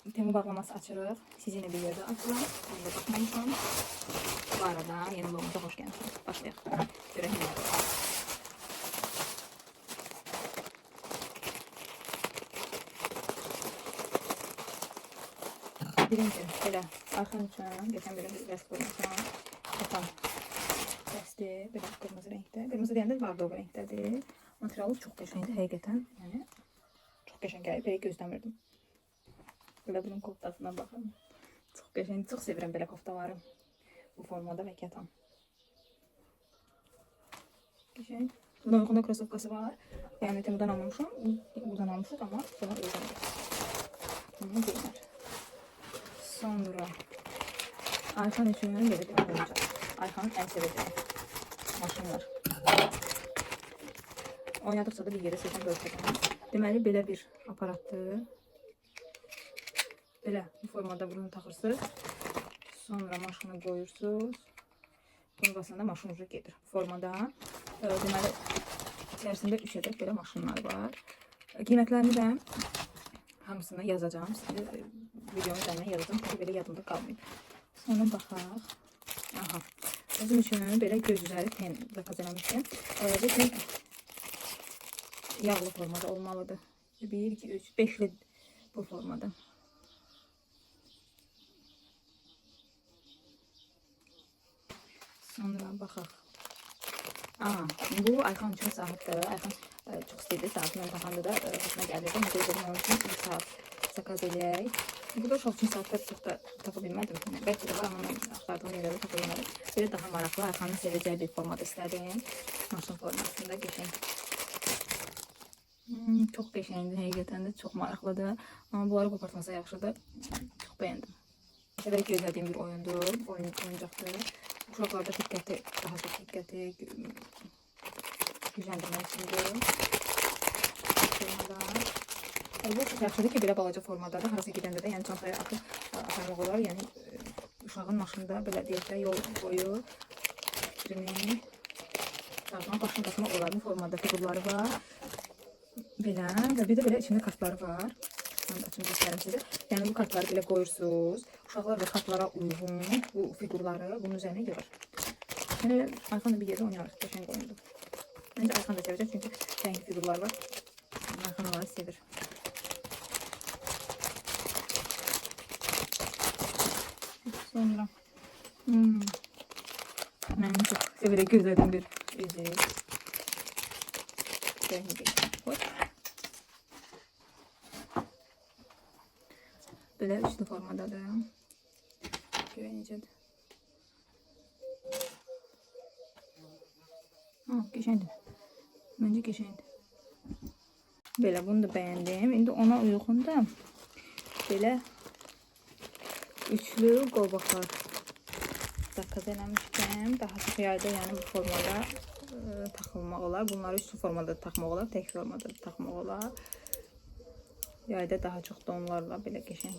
Temu bağlaması açırıq. Sizinlə bir yerdə açırıq. Mən də baxmamışam. Bu arada yeni vlogumuza xoş gəlmişsiniz. Başlayaq. Görək nə var. Birinci, belə arxan üçün geçən bir rəsm qoymuşam. Baxam. Dəsti, belə qırmızı renkdə. Qırmızı deyəndə vardı o renkdədir. Materialı çox qəşəngdir həqiqətən. Yəni çox qəşəng gəlib, belə gözləmirdim. Belə bunun koftasına baxın. Çox qəşəng, çox sevirəm belə koftaları. Bu formada və kətan. Qəşəng. Bundan uyğunda krosovkası var. Yəni Temudan almamışam. Buradan almışıq amma sonra öyrəndik. Bunu geyinər. Sonra Ayxan üçün belə bir oyuncaq. Ayxanın ən sevəcəyi maşınlar. Oynadıqca da bir yerə seçən bölgədən. Deməli belə bir aparatdır. Belə bu formada bunu taxırsınız. Sonra maşını qoyursunuz. Bunun basanda maşın ucu gedir. Formada deməli içərisində 3 ədəd belə maşınlar var. Qiymətlərini də hamısını yazacağım. Sizə videonun üzərinə yazacağım. Çünki belə yadımda qalmayıb. Sonra baxaq. Aha. Özüm üçün belə göz üzəri pen zakaz eləmişdim. Bu pen yağlı formada olmalıdır. 1, 2, 3, 5'li bu formada. Sonra baxaq. Bu Ayxan üçün saatdır. Ayxan çox istəyirdi saatını taxanda da xoşuna gəlirdi. Ona görə dedim onun üçün bir saat zakaz eləyək. Burada uşaq üçün saatlar çox da tapa bilmədim. Bəlkə də var, amma mən axtardığım yerlərdə tapa bilmədim. Belə daha maraqlı, Ayxanın sevəcəyi bir formada istədim. Maşın formasında qəşəng. Çox qəşəngdir, həqiqətən də çox maraqlıdır. Amma bunları qopartmasa yaxşıdır. Çox bəyəndim. Belə gözlədiyim bir oyundur, oyuncaqdır. Uşaqlarda diqqəti, daha çox diqqəti gücləndirmək üçündür. Bu çox yaxşıdır ki, belə balaca formadadır. Harasa gedəndə də, yəni çantaya atıb aparmaq olar. Yəni uşağın maşında belə deyək də yol boyu fikrini başını qaçmaq olar. Bu formada figurları var. Belə və bir də belə içində kartları var. Mən açım göstərim sizə. Yəni bu kartları belə qoyursunuz. Uşaqlar da kartlara uyğun bu figurları bunun üzərinə yığır. Yəni Ayxan da bir yerdə oynayarıq. Qəşəng oyundur. Məncə Ayxan da sevəcək çünki rəngli figurlar var. Ayxan onları sevir. Sonra mən çox severək gözlədim bir üzük. Belə üçlü formadadır. Görək necədir. Qəşəngdir. Məncə qəşəngdir. Belə bunu da bəyəndim. İndi ona uyğun da belə üçlü qolbaqlar zakaz eləmişdim. Daha çox yayda yəni bu formada taxılmaq olar. Bunları üçlü formada taxmaq olar, tək formada taxmaq olar. Yayda daha çox donlarla belə qəşəng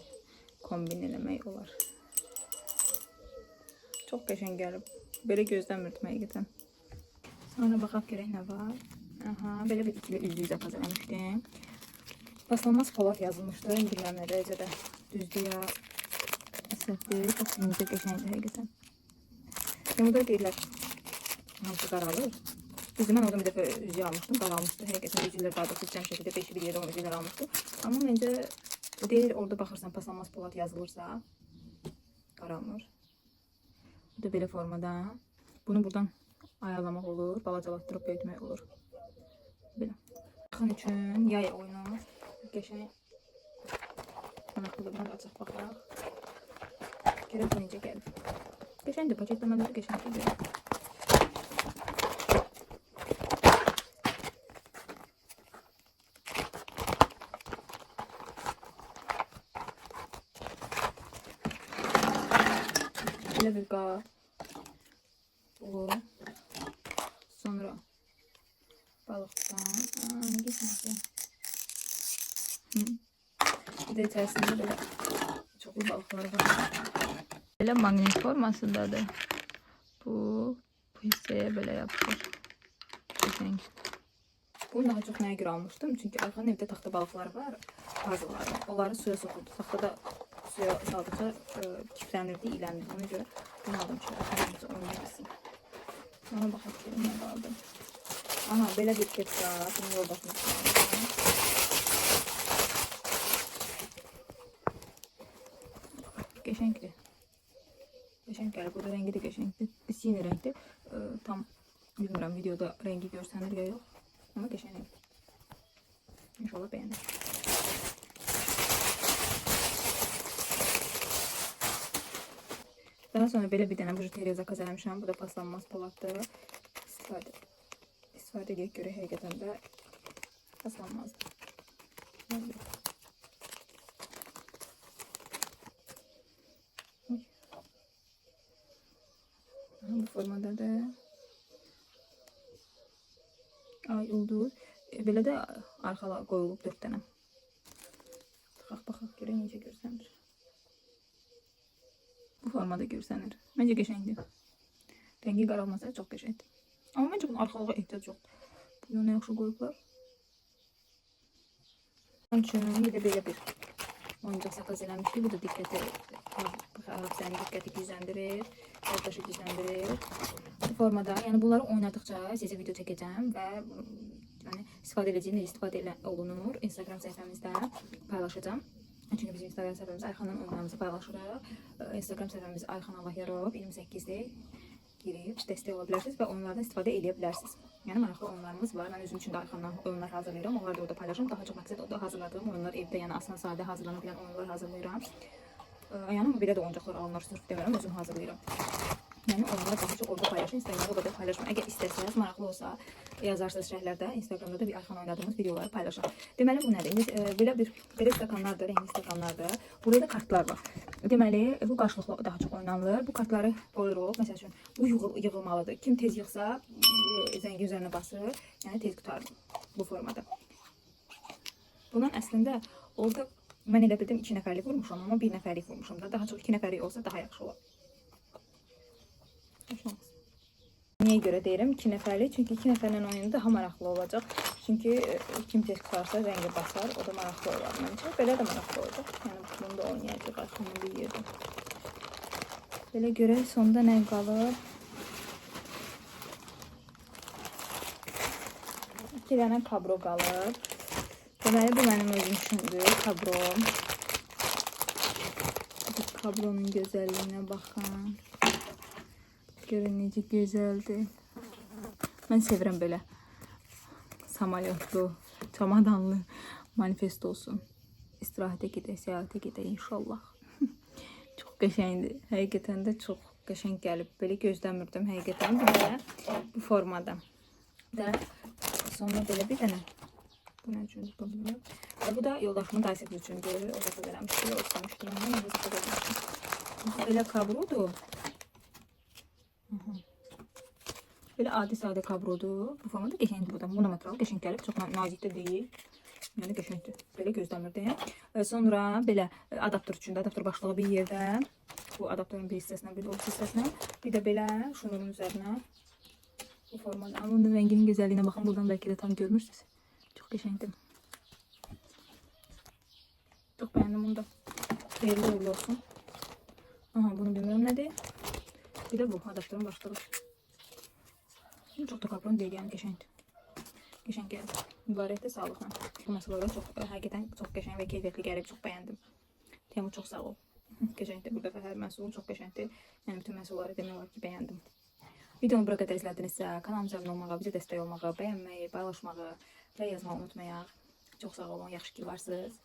kombin eləmək olar. Çox qəşəng gəlib. Belə gözləmirdim həqiqətən. Sonra baxaq görək nə var. Belə bir ikili üzlük zakaz eləmişdim. Paslanmaz polad yazılmışdı. Bilməm nə dərəcədə düzdür ya əsəbdir. Çox incə qəşəngdir həqiqətən. Burada deyirlər hamısı qaralır. Düzdür, mən orada bir dəfə üzüyü almışdım, qaralmışdı. Həqiqətən üzüklər daha da seçəcəm şəkildə 5-i bir yerdə 10 üzüklər almışdı. Amma məncə deyir, orada baxırsan paslanmaz polad yazılırsa qaralmır. Bu da belə formada. Bunu buradan ayarlamaq olur, balacalatdırıb böyütmək olur. Belə. Ayxan üçün yay oyunu qəşəng. Maraqlıdır, bunu da açıq baxaq. Görək bu necə gəlib. Qəşəngdir, paketləmələri qəşəngdir. Belə bir qab. Sonra balıqdan. Geçmedi. Bir de içerisinde böyle çoklu balıklar var. Böyle magnet formasındadır. Bu hisseye böyle yapılır. Güzel. Bunu daha çox nəyə görə almışdım? Çünki Ayxanın evdə taxta balıqları var, pazıları. Onları suya soxurdu. Taxtada suya saldıqca kiflənirdi, ilənirdi. Ona görə bunu aldım ki, Ayxanın oynayasın. Ona baxaq ki, nə qaldı. Aha, belə bir kepka. Bunu yol başına çıxarmışam. Qəşəngdir. Qəşəng gəlir. Burada rəngi də qəşəngdir. Siyini rəngdir. Tam bilmirəm videoda rəngi görsənir ya yox. Ama qəşəng. İnşallah bəyənir. Daha sonra belə bir dənə bujuteriya zakaz eləmişəm. Bu da paslanmaz poladdır. İstifadə edək görə həqiqətən də paslanmazdır. Bu formada da ay ulduz. Belə də arxala qoyulub 4 dənə. Baxaq görək necə görsənir. Bu formada görsənir. Məncə qəşəngdir. Rəngi qaralmasa çox qəşəngdir. Amma məncə bunun arxalığa ehtiyac yoxdur. Bunu nə yaxşı qoyublar. Onun üçün bir də belə bir oyuncaq zakaz eləmişdik. Bu da diqqəti, sənin diqqəti gizləndirir, yaddaşı gizləndirir. Bu formada, yəni bunları oynadıqca sizə video çəkəcəm və yəni istifadə edəcəyiniz istifadə olunur. Instagram səhifəmizdə paylaşacağım. Çünki bizim Instagram səhifəmizdə Ayxanın oyunlarımızı paylaşırıq. Instagram səhifəmiz Ayxan Allahyarov 28-dir. Girib dəstək ola bilərsiniz və onlardan istifadə edə bilərsiniz. Yəni maraqlı oyunlarımız var. Mən özüm üçün də Ayxandan oyunlar hazırlayıram. Onları da orada paylaşıram. Daha çox məqsəd odur hazırladığım oyunlar evdə, yəni asan sadə hazırlana bilən oyunlar hazırlayıram. Yəni belə də oyuncaqlar alınır, sırf demirəm, özüm hazırlayıram. Yəni onları daha çox orada paylaşın. Instagramda da paylaşmam. Əgər istəsəniz, maraqlı olsa yazarsınız şərhlərdə. Instagramda da bir Ayxan oynadığımız videoları paylaşın. Deməli bu nədir? Belə stakanlardır, rəngli stakanlardır. Burada da kartlar var. Deməli bu qarşılıqlı daha çox oynanılır. Bu kartları qoyuruq. Məsəl üçün bu yığılmalıdır. Kim tez yığsa zəngi üzərinə basır. Yəni tez qutarır bu formada. Bunun əslində orada mən elə bildim 2 nəfərlik vurmuşam, amma 1 nəfərlik vurmuşam da. Daha çox 2 nəfərlik olsa daha yaxşı olar. Niyə görə deyirəm 2 nəfərlik? Çünki 2 nəfərlə oyunu daha maraqlı olacaq. Çünki kim tez qutarsa rəngi basar, o da maraqlı olar məncə. Belə də maraqlı olacaq. Yəni bunu da oynayacaq Ayxanın bir yerdə. Belə görək sonda nə qalır? 2 dənə kabro qalır. Deməli bu mənim özüm üçündür kabrom. Kabronun gözəlliyinə baxın. Görün necə gözəldir. Mən sevirəm belə samalyotlu, çamadanlı manifest olsun. İstirahətə gedək, səyahətə gedək inşallah. Çox qəşəngdir. Həqiqətən də çox qəşəng gəlib. Belə gözləmirdim həqiqətən də bu formada. Və sonra belə bir dənə. Bu nə üçündür? Bu bilmirəm. Bu da yoldaşımın dayısı üçündür. O da vermişdi, o istemişdi. Mən də vermişdim. Belə kabrodur. Belə adi sadə kabrodur. Bu formada qəşəngdir bu da. Bu da material qəşəng gəlib. Çox nazik də deyil. Yəni qəşəngdir. Belə gözləmirdim. Sonra belə adapter üçün də adapter başlığı bir yerdə. Bu adapterin bir hissəsinə, bir də o hissəsinə. Bir də belə şunurun üzərinə. Bu formada. Amma bunun rənginin gözəlliyinə baxın. Buradan bəlkə də tam görmürsünüz. Çox qəşəngdir. Çox bəyəndim bunu da. Xeyirli olsun. Aha, bunu bilmirəm nədir. Bir də bu adapterin başlığı. Çox da kabron deyil, yəni qəşəngdir. Qəşəng gəldi. Mübarəkdə sağlıqla. Bu məsələlərə çox, həqiqətən çox qəşəng və keyfiyyətli gəlib, çox bəyəndim. Teymur çox sağ ol. Qəşəngdir. Bu dəfə hər məhsul çox qəşəngdir. Yəni bütün məhsulları demək olar ki, bəyəndim. Videonu bura qədər izlədinizsə, kanalımıza abunə olmağı, bizə dəstək olmağı, bəyənməyi, paylaşmağı və yazmağı unutmayaq. Çox sağ olun, yaxşı ki varsınız.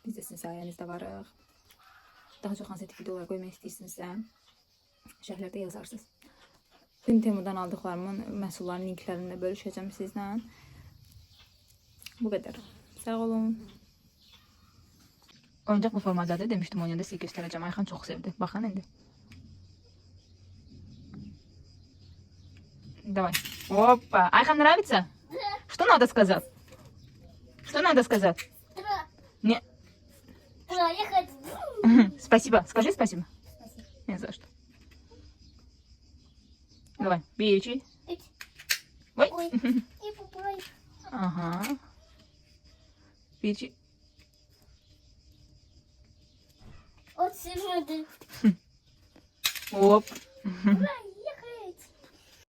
Biz də sizin sayənizdə varıq. Daha çox hansı tip videolar qoymaq istəyirsinizsə, şərhlərdə yazarsınız. Bütün Teymurdan aldıqlarımın məhsulların linklərini də bölüşəcəm sizlə. Bu qədər. Sağ olun. Oyuncaq bu formadadır. Demişdim oyunda sizə göstərəcəm. Ayxan çox sevdi. Baxın indi. Давай. Опа. Айхан нравится? Что надо сказать? Что надо сказать? Не. Я хочу. Спасибо. Скажи спасибо. Не за что. Давай. Бичи. Ой. И попой. Aha. Bir O sürmedi. hop. Buraya